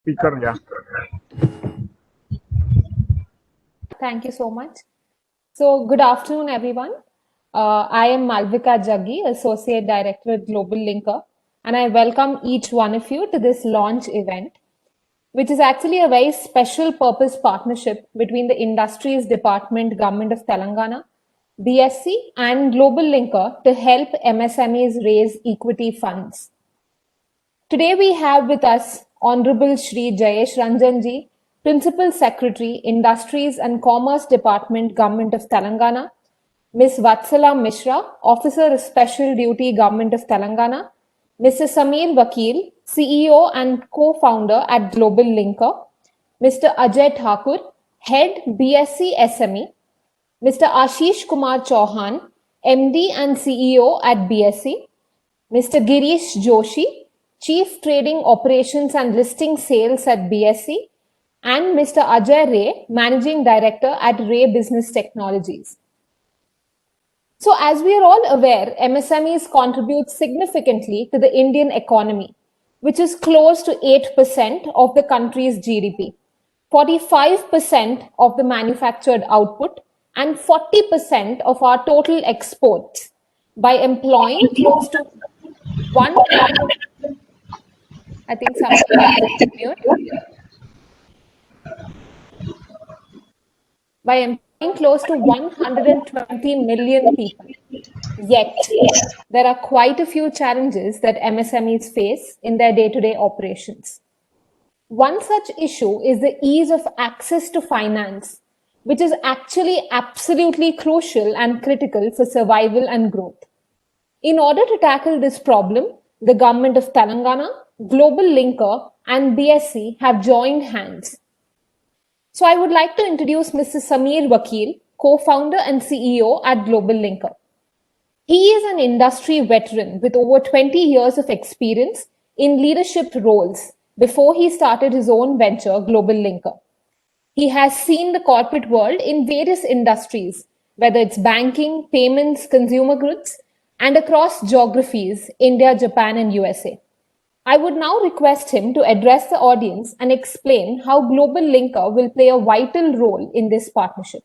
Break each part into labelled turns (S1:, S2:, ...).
S1: Speaker, yeah.
S2: Thank you so much. So, good afternoon, everyone. I am Malvika Jaggi, Associate Director at Global Linker, and I welcome each one of you to this launch event, which is actually a very special purpose partnership between the Industries Department, Government of Telangana, BSc, and Global Linker to help MSMEs raise equity funds. Today we have with us Honorable Shri Jayesh Ranjanji, Principal Secretary, Industries and Commerce Department, Government of Telangana, Ms. Vatsala Mishra, Officer of Special Duty, Government of Telangana, Mr. Sameer Vakil, CEO and co-founder at Global Linker, Mr. Ajay Thakur, Head BSc SME, Mr. Ashish Kumar Chauhan, MD and CEO at BSc, Mr. Girish Joshi, Chief Trading Operations and Listing Sales at BSc, and Mr. Ajay Ray, Managing Director at Ray Business Technologies. So, as we are all aware, MSMEs contribute significantly to the Indian economy, which is close to 8% of the country's GDP, 45% of the manufactured output, and 40% of our total exports by employing close to 100. I think somebody is mute. By employing close to 120 million people. Yet, there are quite a few challenges that MSMEs face in their day-to-day operations. One such issue is the ease of access to finance, which is actually absolutely crucial and critical for survival and growth. In order to tackle this problem, the government of Telangana, Global Linker, and BSc have joined hands. So I would like to introduce Mr. Sameer Vakil, co-founder and CEO at Global Linker. He is an industry veteran with over 20 years of experience in leadership roles before he started his own venture, Global Linker. He has seen the corporate world in various industries, whether it's banking, payments, consumer goods, and across geographies, India, Japan, and USA. I would now request him to address the audience and explain how Global Linker will play a vital role in this partnership.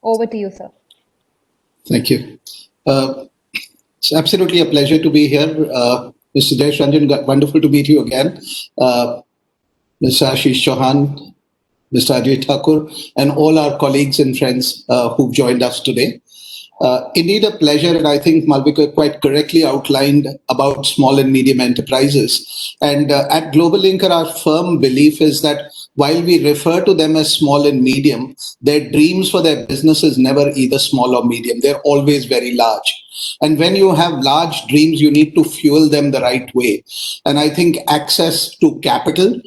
S2: Over to you, sir.
S3: Thank you. It's absolutely a pleasure to be here. Mr. Jayesh Ranjan, wonderful to meet you again. Mr. Ashish Chauhan, Mr. Ajay Thakur, and all our colleagues and friends who've joined us today. Indeed, a pleasure, and I think Malvika quite correctly outlined about small and medium enterprises. And at Global Linker, our firm belief is that while we refer to them as small and medium, their dreams for their business is never either small or medium. They're always very large. And when you have large dreams, you need to fuel them the right way. And I think access to capital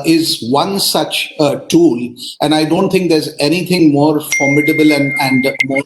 S3: is one such tool. And I don't think there's anything more formidable and more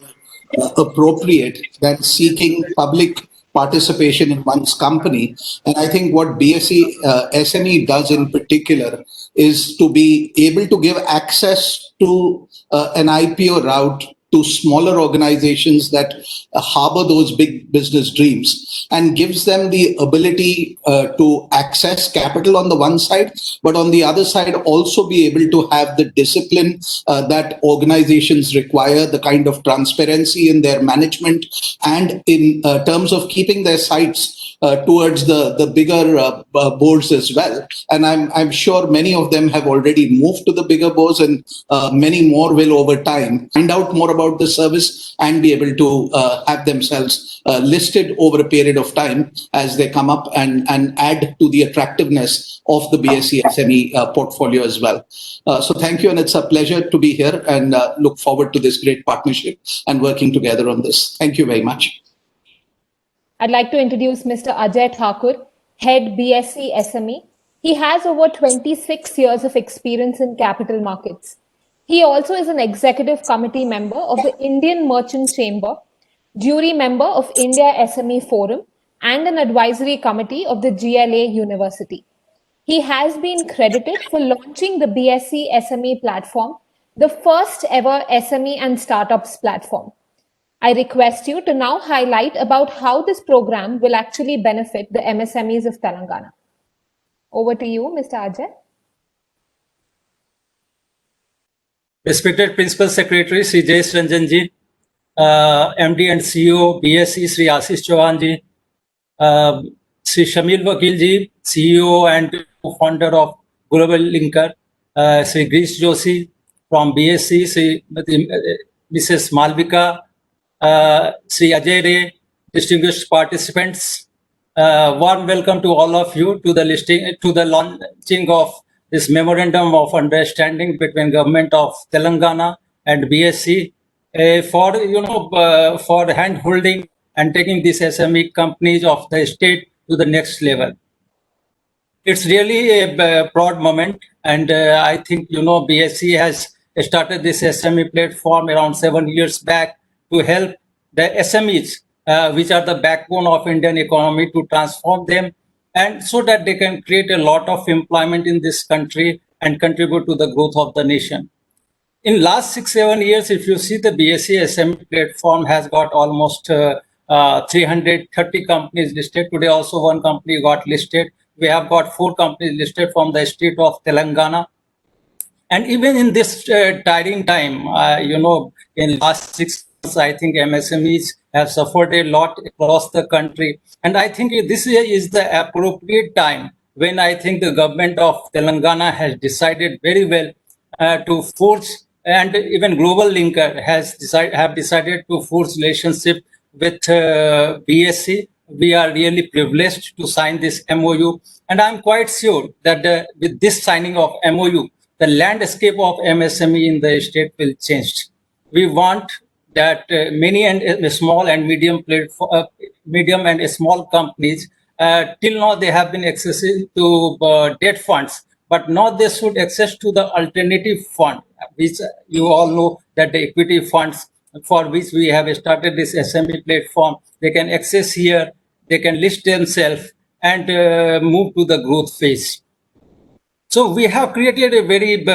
S3: appropriate than seeking public participation in one's company. And I think what BSE SME does in particular is to be able to give access to an IPO route to smaller organizations that harbor those big business dreams and gives them the ability to access capital on the one side, but on the other side also be able to have the discipline that organizations require, the kind of transparency in their management and in terms of keeping their sights towards the bigger boards as well. And I'm sure many of them have already moved to the bigger boards, and many more will over time find out more about the service and be able to have themselves listed over a period of time as they come up and add to the attractiveness of the BSE SME portfolio as well. So thank you, and it's a pleasure to be here and look forward to this great partnership and working together on this. Thank you very much.
S2: I'd like to introduce Mr. Ajay Thakur, Head BSc SME. He has over 26 years of experience in capital markets. He also is an executive committee member of the Indian Merchant Chamber, jury member of India SME Forum, and an advisory committee of the GLA University. He has been credited for launching the BSc SME platform, the first ever SME and startups platform. I request you to now highlight about how this program will actually benefit the MSMEs of Telangana. Over to you, Mr. Ajay.
S1: Respected Principal Secretary Sri Jayesh Ranjan ji, MD and CEO BSE Sri Ashish Chauhan ji, Sri Shamil Vakil ji, CEO and founder of Global Linker, Sri Grish Joshi from BSE, Sri Mrs. Malvika, Sri Ajay Ray, distinguished participants. Warm welcome to all of you to the launching of this memorandum of understanding between Government of Telangana and BSE for hand holding and taking these SME companies of the state to the next level. It's really a proud moment, and I think BSE has started this SME platform around 7 years back to help the SMEs, which are the backbone of Indian economy, to transform them, and so that they can create a lot of employment in this country and contribute to the growth of the nation. In last 6-7 years, if you see, the BSE SME platform has got almost 330 companies listed. Today also one company got listed. We have got 4 companies listed from the state of Telangana. And even in this tiring time, in last 6 months, I think MSMEs have suffered a lot across the country. And I think this is the appropriate time when I think the government of Telangana has decided very well to force, and even Global Linker have decided to force relationship with BSE. We are really privileged to sign this MOU. And I'm quite sure that with this signing of MOU, the landscape of MSME in the state will change. We want that many and small and medium and small companies, till now they have been accessing to debt funds, but now they should access to the alternative fund, which you all know that the equity funds for which we have started this SME platform. They can access here, they can list themselves and move to the growth phase. So we have created a very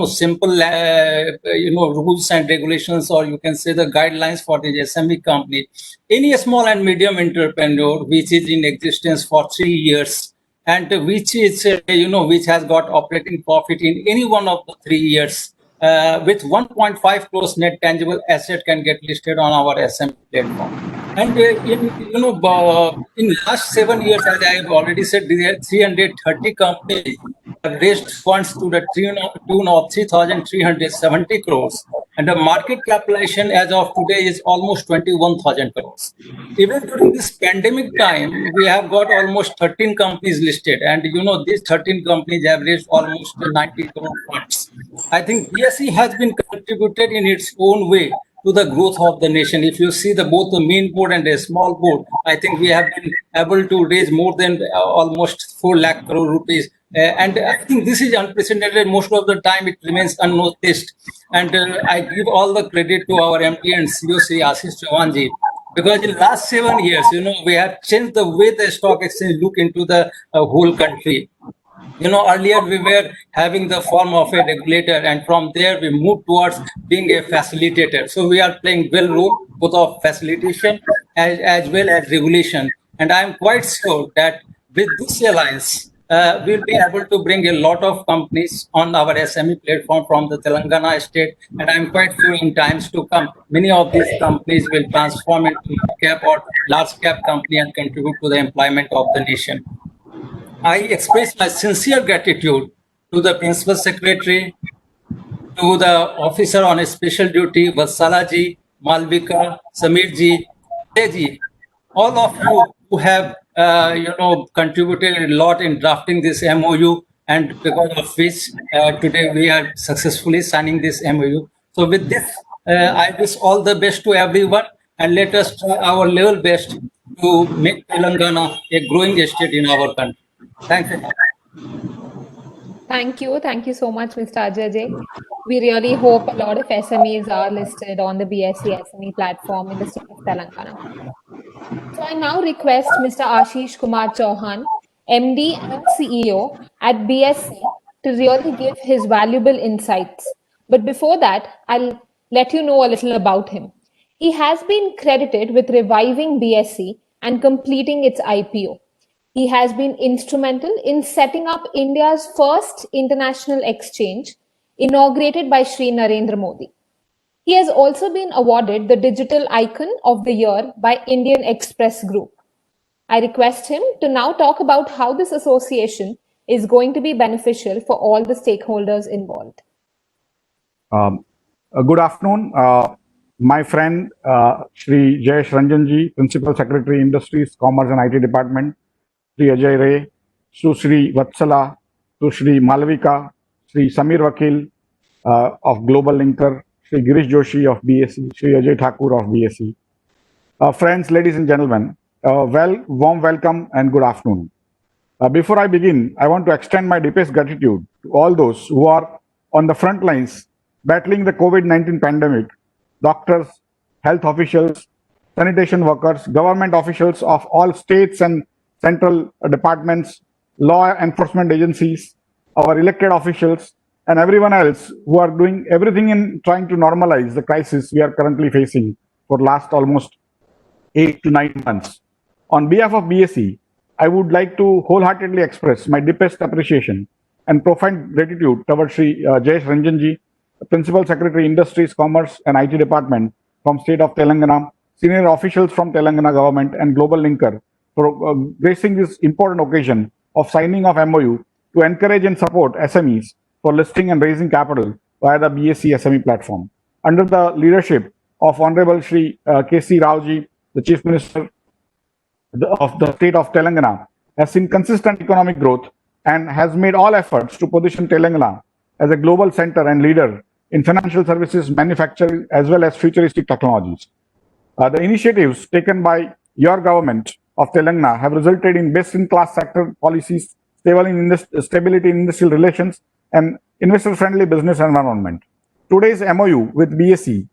S1: simple rules and regulations, or you can say the guidelines for the SME company. Any small and medium entrepreneur which is in existence for 3 years and which is which has got operating profit in any one of the 3 years, with 1.5 crores net tangible asset can get listed on our SME platform. And in last 7 years, as I have already said, there are 330 companies have raised funds to the tune of 3,370 crores, and the market capitalization as of today is almost 21,000 crores. Even during this pandemic time, we have got almost 13 companies listed, and these 13 companies have raised almost 90 crore funds. I think BSE has been contributed in its own way to the growth of the nation. If you see both the main board and the small board, I think we have been able to raise more than almost 4 lakh crore rupees. And I think this is unprecedented. Most of the time it remains unnoticed. And I give all the credit to our MD and CEO, Sri Ashish Chauhan ji, because in last 7 years, we have changed the way the stock exchange look into the whole country. Earlier we were having the form of a regulator, and from there we moved towards being a facilitator. So we are playing well role both of facilitation as well as regulation. And I am quite sure that with this alliance, we'll be able to bring a lot of companies on our SME platform from the Telangana state. And I'm quite sure in times to come, many of these companies will transform into mid-cap or large-cap company and contribute to the employment of the nation. I express my sincere gratitude to the Principal Secretary, to the officer on a special duty, Vatsala ji, Malvika, Samir ji, Jay ji, all of you who have contributed a lot in drafting this MOU, and because of which today we are successfully signing this MOU. So with this, I wish all the best to everyone, and let us try our level best to make Telangana a growing state in our country. Thank you.
S2: Thank you. Thank you so much, Mr. Ajay. We really hope a lot of SMEs are listed on the BSE SME platform in the state of Telangana. So I now request Mr. Ashish Kumar Chauhan, MD and CEO at BSE, to really give his valuable insights. But before that, I'll let you know a little about him. He has been credited with reviving BSE and completing its IPO. He has been instrumental in setting up India's first international exchange, inaugurated by Shri Narendra Modi. He has also been awarded the Digital Icon of the Year by Indian Express Group. I request him to now talk about how this association is going to be beneficial for all the stakeholders involved.
S4: Good afternoon, my friend Shri Jayesh Ranjanji, Principal Secretary, Industries, Commerce and IT Department, Shri Ajay Ray, Shri Vatsala, Shri Malvika, Shri Samir Vakil of Global Linker, Shri Girish Joshi of BSE, Shri Ajay Thakur of BSE. Friends, ladies and gentlemen, warm welcome and good afternoon. Before I begin, I want to extend my deepest gratitude to all those who are on the front lines battling the COVID-19 pandemic: doctors, health officials, sanitation workers, government officials of all states and central departments, law enforcement agencies, our elected officials, and everyone else who are doing everything in trying to normalize the crisis we are currently facing for last almost 8 to 9 months. On behalf of BSE, I would like to wholeheartedly express my deepest appreciation and profound gratitude towards Shri Jayesh Ranjanji, Principal Secretary, Industries, Commerce and IT Department from State of Telangana, senior officials from Telangana government and Global Linker for gracing this important occasion of signing of MOU to encourage and support SMEs for listing and raising capital via the BSE SME platform. Under the leadership of Honorable Shri K.C. Raoji, the Chief Minister of the State of Telangana, has seen consistent economic growth and has made all efforts to position Telangana as a global center and leader in financial services, manufacturing, as well as futuristic technologies. The initiatives taken by your government of Telangana have resulted in best-in-class sector policies, stability in industrial relations, and investor-friendly business environment. Today's MOU with BSE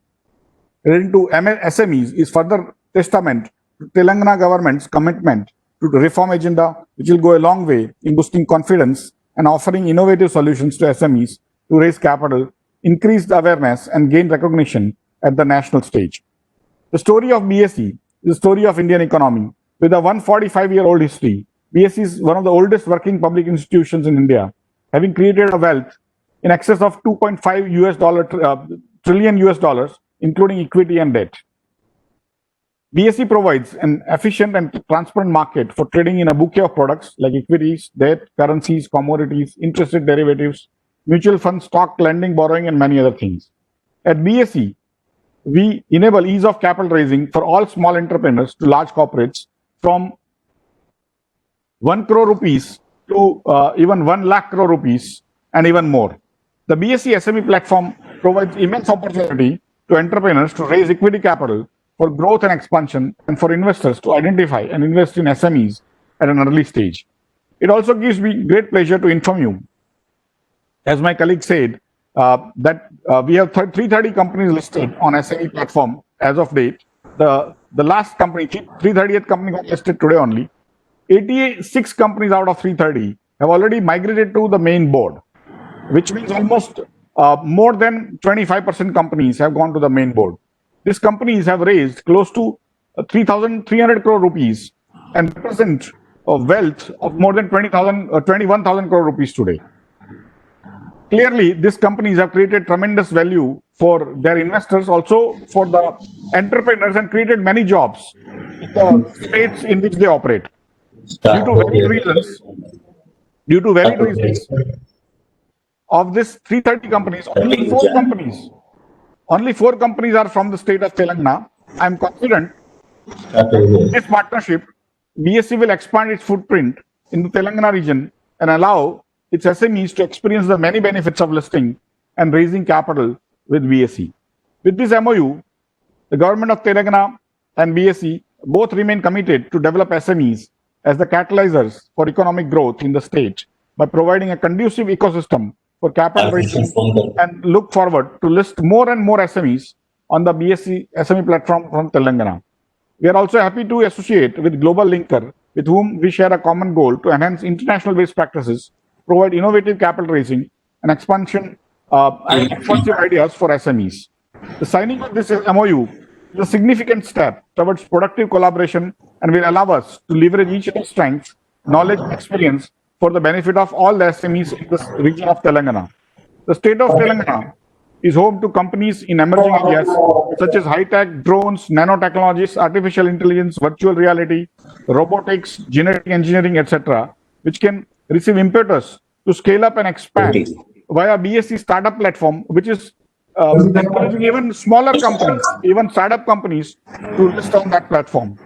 S4: relating to SMEs is further testament to Telangana government's commitment to the reform agenda, which will go a long way in boosting confidence and offering innovative solutions to SMEs to raise capital, increase the awareness, and gain recognition at the national stage. The story of BSE is the story of Indian economy. With a 145-year-old history, BSE is one of the oldest working public institutions in India, having created a wealth in excess of $2.5 trillion, including equity and debt. BSE provides an efficient and transparent market for trading in a bouquet of products like equities, debt, currencies, commodities, interest rate derivatives, mutual funds, stock, lending, borrowing, and many other things. At BSE, we enable ease of capital raising for all small entrepreneurs to large corporates from 1 crore rupees to even 1 lakh crore rupees and even more. The BSE SME platform provides immense opportunity to entrepreneurs to raise equity capital for growth and expansion, and for investors to identify and invest in SMEs at an early stage. It also gives me great pleasure to inform you, as my colleague said, that we have 330 companies listed on SME platform as of date. The last company, 330th company, got listed today only. 86 companies out of 330 have already migrated to the main board, which means almost more than 25% companies have gone to the main board. These companies have raised close to 3,300 crore rupees and represent a wealth of more than 21,000 crore rupees today. Clearly, these companies have created tremendous value for their investors, also for the entrepreneurs, and created many jobs in the states in which they operate. Due to varied reasons, of this 330 companies, only four companies are from the state of Telangana. I am confident in this partnership, BSE will expand its footprint in the Telangana region and allow its SMEs to experience the many benefits of listing and raising capital with BSE. With this MOU, the government of Telangana and BSE both remain committed to develop SMEs as the catalyzers for economic growth in the state by providing a conducive ecosystem for capital raising, and look forward to list more and more SMEs on the BSE SME platform from Telangana. We are also happy to associate with Global Linker, with whom we share a common goal to enhance international best practices, provide innovative capital raising, and expansive ideas for SMEs. The signing of this MOU is a significant step towards productive collaboration and will allow us to leverage each other's strengths knowledge and experience for the benefit of all the SMEs in this region of Telangana. The state of Telangana is home to companies in emerging areas such as high-tech, drones, nanotechnologies, artificial intelligence, virtual reality, robotics, genetic engineering, etc., which can receive impetus to scale up and expand via BSC startup platform, which is encouraging even smaller companies, even startup companies, to list on that platform.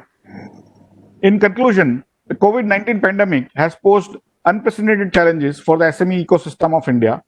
S4: In conclusion, the COVID-19 pandemic has posed unprecedented challenges for the SME ecosystem of India.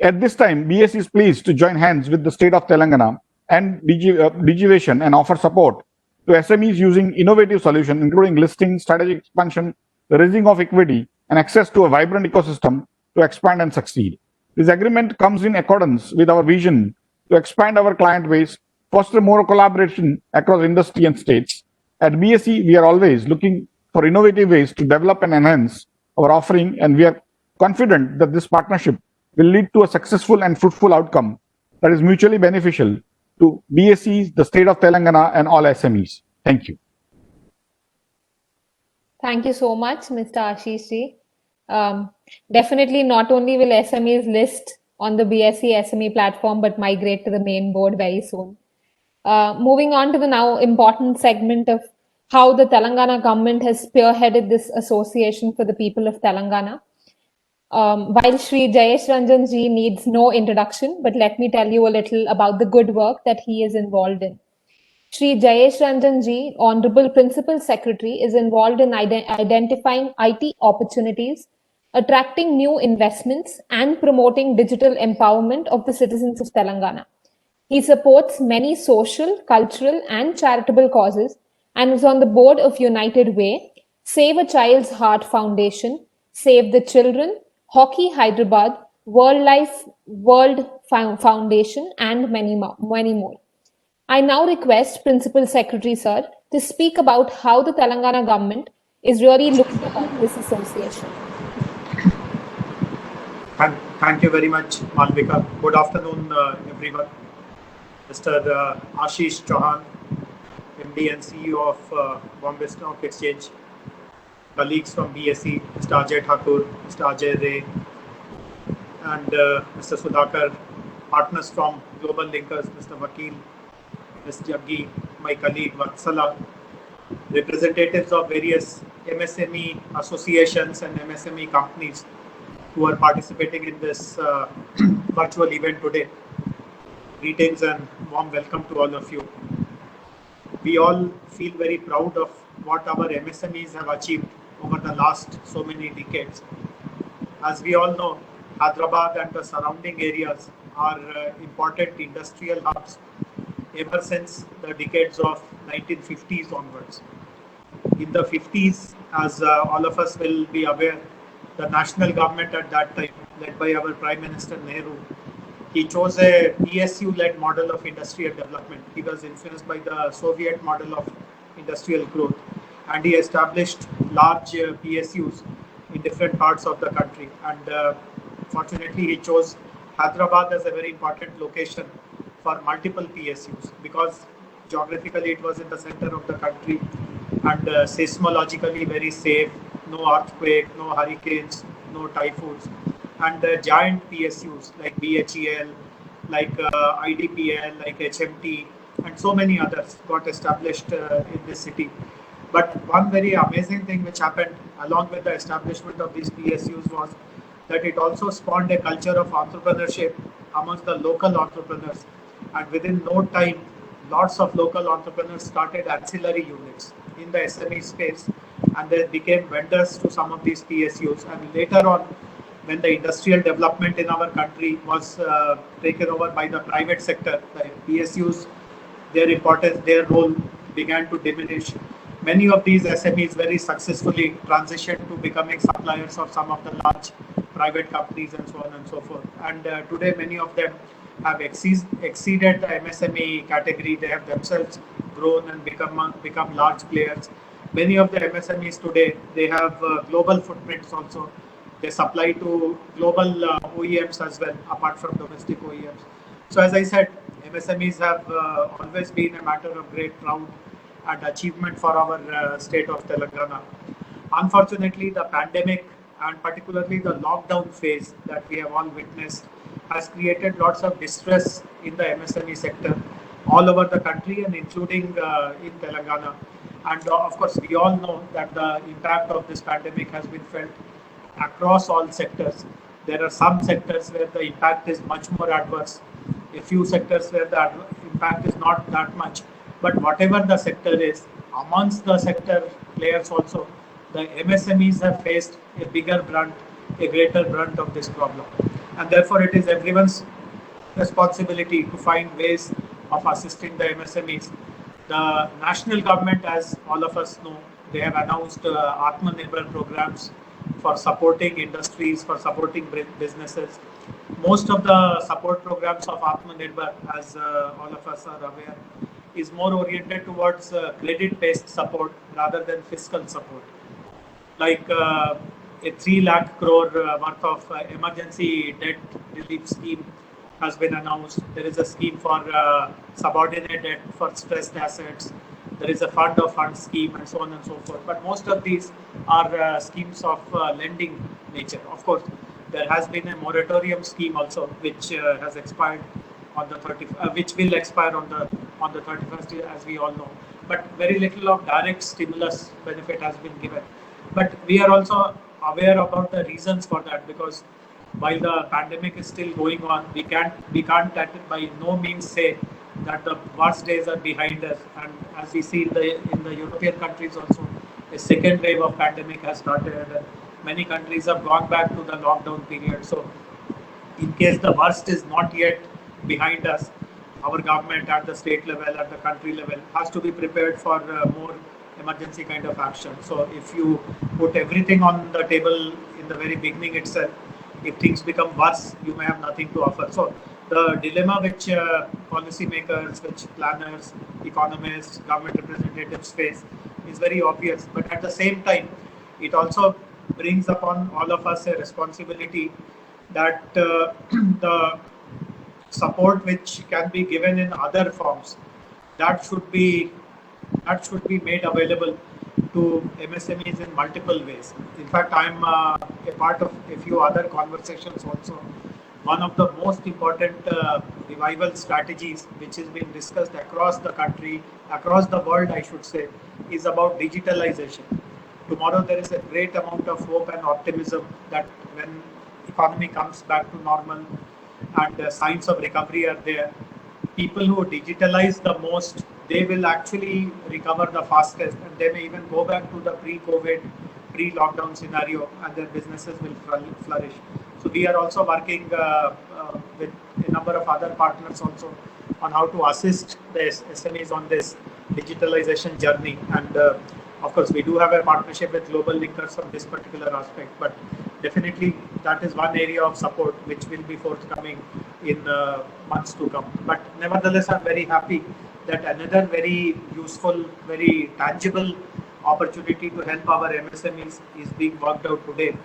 S4: At this time, BSC is pleased to join hands with the state of Telangana and Digivation and offer support to SMEs using innovative solutions, including listing, strategic expansion, the raising of equity, and access to a vibrant ecosystem to expand and succeed. This agreement comes in accordance with our vision to expand our client base, foster more collaboration across industry and states. At BSC, we are always looking for innovative ways to develop and enhance our offering, and we are confident that this partnership will lead to a successful and fruitful outcome that is mutually beneficial to BSC, the state of Telangana, and all SMEs. Thank you.
S2: Thank you so much, Mr. Ashish ji. Definitely, not only will SMEs list on the BSC SME platform, but migrate to the main board very soon. Moving on to the now important segment of how the Telangana government has spearheaded this association for the people of Telangana. While Shri Jayesh Ranjan ji needs no introduction, but let me tell you a little about the good work that he is involved in. Shri Jayesh Ranjan ji, Honorable Principal Secretary, is involved in identifying IT opportunities, attracting new investments, and promoting digital empowerment of the citizens of Telangana. He supports many social, cultural, and charitable causes and is on the board of United Way, Save a Child's Heart Foundation, Save the Children, Hockey Hyderabad, World Foundation, and many more. I now request Principal Secretary Sir to speak about how the Telangana government is really looking at this association.
S5: Thank you very much, Malvika. Good afternoon, everyone. Mr. Ashish Chauhan, MD and CEO of Bombay Stock Exchange, colleagues from BSE, Mr. Ajay Thakur, Mr. Ajay Ray, and Mr. Sudhakar, partners from Global Linkers, Mr. Vakil, Ms. Jaggi, my colleague Vatsala, representatives of various MSME associations and MSME companies who are participating in this virtual event today. Greetings and warm welcome to all of you. We all feel very proud of what our MSMEs have achieved over the last so many decades. As we all know, Hyderabad and the surrounding areas are important industrial hubs ever since the decades of 1950s onwards. In the 50s, as all of us will be aware, the national government at that time, led by our Prime Minister Nehru, he chose a PSU-led model of industrial development. He was influenced by the Soviet model of industrial growth, and he established large PSUs in different parts of the country. And fortunately, he chose Hyderabad as a very important location for multiple PSUs because geographically it was in the center of the country and seismologically very safe, no earthquake, no hurricanes, no typhoons. And giant PSUs like BHEL, like IDPL, like HMT, and so many others got established in this city. But one very amazing thing which happened along with the establishment of these PSUs was that it also spawned a culture of entrepreneurship amongst the local entrepreneurs. And within no time, lots of local entrepreneurs started ancillary units in the SME space, and they became vendors to some of these PSUs. And later on, when the industrial development in our country was taken over by the private sector, the PSUs, their importance, their role began to diminish. Many of these SMEs very successfully transitioned to becoming suppliers of some of the large private companies and so on and so forth. And today, many of them have exceeded the MSME category. They have themselves grown and become large players. Many of the MSMEs today, they have global footprints also. They supply to global OEMs as well, apart from domestic OEMs. So as I said, MSMEs have always been a matter of great pride and achievement for our state of Telangana. Unfortunately, the pandemic and particularly the lockdown phase that we have all witnessed has created lots of distress in the MSME sector all over the country and including in Telangana. And of course, we all know that the impact of this pandemic has been felt across all sectors. There are some sectors where the impact is much more adverse, a few sectors where the impact is not that much. But whatever the sector is, amongst the sector players also, the MSMEs have faced a bigger brunt, a greater brunt of this problem. And therefore, it is everyone's responsibility to find ways of assisting the MSMEs. The national government, as all of us know, they have announced Atmanirbhar programs for supporting industries, for supporting businesses. Most of the support programs of Atmanirbhar, as all of us are aware, is more oriented towards credit-based support rather than fiscal support. Like a 3 lakh crore worth of emergency debt relief scheme has been announced. There is a scheme for subordinate debt for stressed assets. There is a fund of funds scheme and so on and so forth. But most of these are schemes of lending nature. Of course, there has been a moratorium scheme also, which has expired on the which will expire on the 31st, as we all know. But very little of direct stimulus benefit has been given. But we are also aware about the reasons for that, because while the pandemic is still going on, we can't by no means say that the worst days are behind us. And as we see in the European countries also, a second wave of pandemic has started, and many countries have gone back to the lockdown period. So in case the worst is not yet behind us, our government at the state level, at the country level, has to be prepared for more emergency kind of action. So if you put everything on the table in the very beginning itself, if things become worse, you may have nothing to offer. So the dilemma which policymakers, which planners, economists, government representatives face is very obvious. But at the same time, it also brings upon all of us a responsibility that the support which can be given in other forms, that should be made available to MSMEs in multiple ways. In fact, I'm a part of a few other conversations also. One of the most important revival strategies which is being discussed across the country, across the world, I should say, is about digitalization. Tomorrow there is a great amount of hope and optimism that when economy comes back to normal and signs of recovery are there, people who digitalize the most, they will actually recover the fastest, and they may even go back to the pre-COVID, pre-lockdown scenario, and their businesses will flourish. So we are also working with a number of other partners also on how to assist the SMEs on this digitalization journey. And of course, we do have a partnership with Global Linkers on this particular aspect, but definitely that is one area of support which will be forthcoming in months to come. But nevertheless, I'm very happy that another very useful, very tangible opportunity to help our MSMEs is being worked out today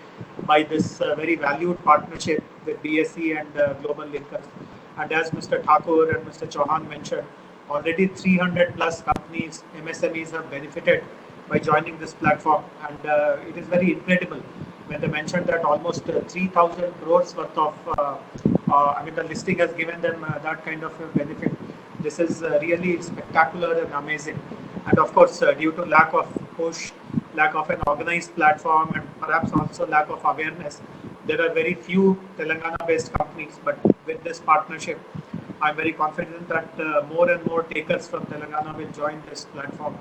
S5: by this very valued partnership with BSE and Global Linkers. And as Mr. Thakur and Mr. Chauhan mentioned, already 300 plus companies, MSMEs have benefited by joining this platform. And it is very incredible when they mentioned that almost 3,000 crores worth of, the listing has given them that kind of a benefit. This is really spectacular and amazing. And of course, due to lack of push, lack of an organized platform, and perhaps also lack of awareness, there are very few Telangana-based companies. But with this partnership, I'm very confident that more and more takers from Telangana will join this platform,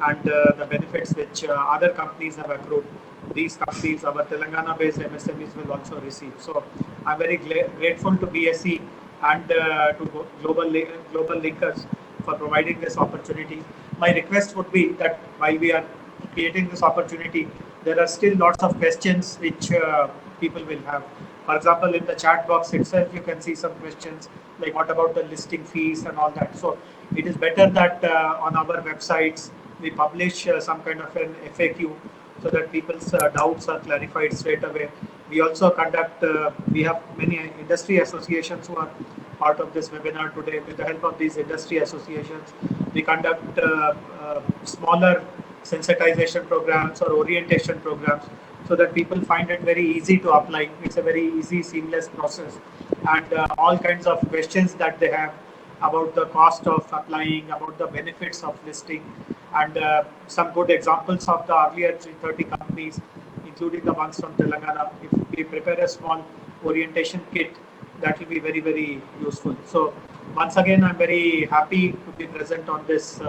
S5: and the benefits which other companies have accrued, these companies, our Telangana-based MSMEs, will also receive. So I'm very grateful to BSE and to Global Linkers for providing this opportunity. My request would be that while we are creating this opportunity, there are still lots of questions which people will have. For example, in the chat box itself, you can see some questions like what about the listing fees and all that. So it is better that on our websites, we publish some kind of an FAQ so that people's doubts are clarified straight away. We also conduct, we have many industry associations who are part of this webinar today. With the help of these industry associations, we conduct smaller sensitization programs or orientation programs, so that people find it very easy to apply. It's a very easy, seamless process, and all kinds of questions that they have about the cost of applying, about the benefits of listing, and some good examples of the earlier 30 companies, including the ones from Telangana. If we prepare a small orientation kit, that will be very, very useful. So once again, I'm very happy to be present on this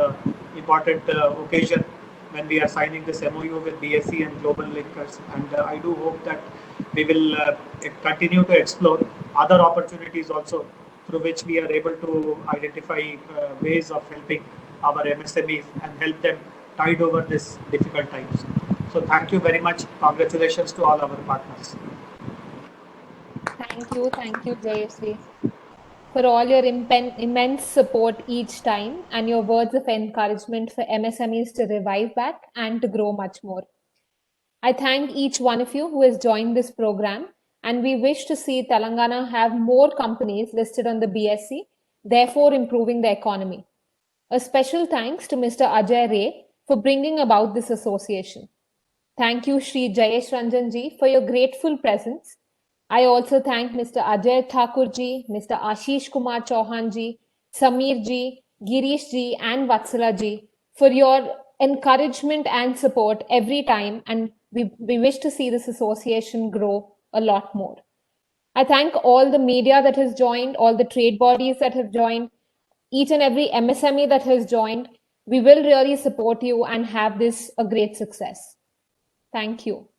S5: important occasion when we are signing this MOU with BSE and Global Linkers. And I do hope that we will continue to explore other opportunities also, through which we are able to identify ways of helping our MSMEs and help them tide over this difficult times. So thank you very much. Congratulations to all our partners.
S2: Thank you, Jayashree, for all your immense support each time and your words of encouragement for MSMEs to revive back and to grow much more. I thank each one of you who has joined this program, and we wish to see Telangana have more companies listed on the BSE, therefore improving the economy. A special thanks to Mr. Ajay Ray for bringing about this association. Thank you, Shri Jayesh Ranjan ji, for your grateful presence. I also thank Mr. Ajay Thakur ji, Mr. Ashish Kumar Chauhan ji, Samir ji, Girish ji, and Vatsala ji for your encouragement and support every time, and we wish to see this association grow a lot more. I thank all the media that has joined, all the trade bodies that have joined, each and every MSME that has joined. We will really support you and have this a great success. Thank you.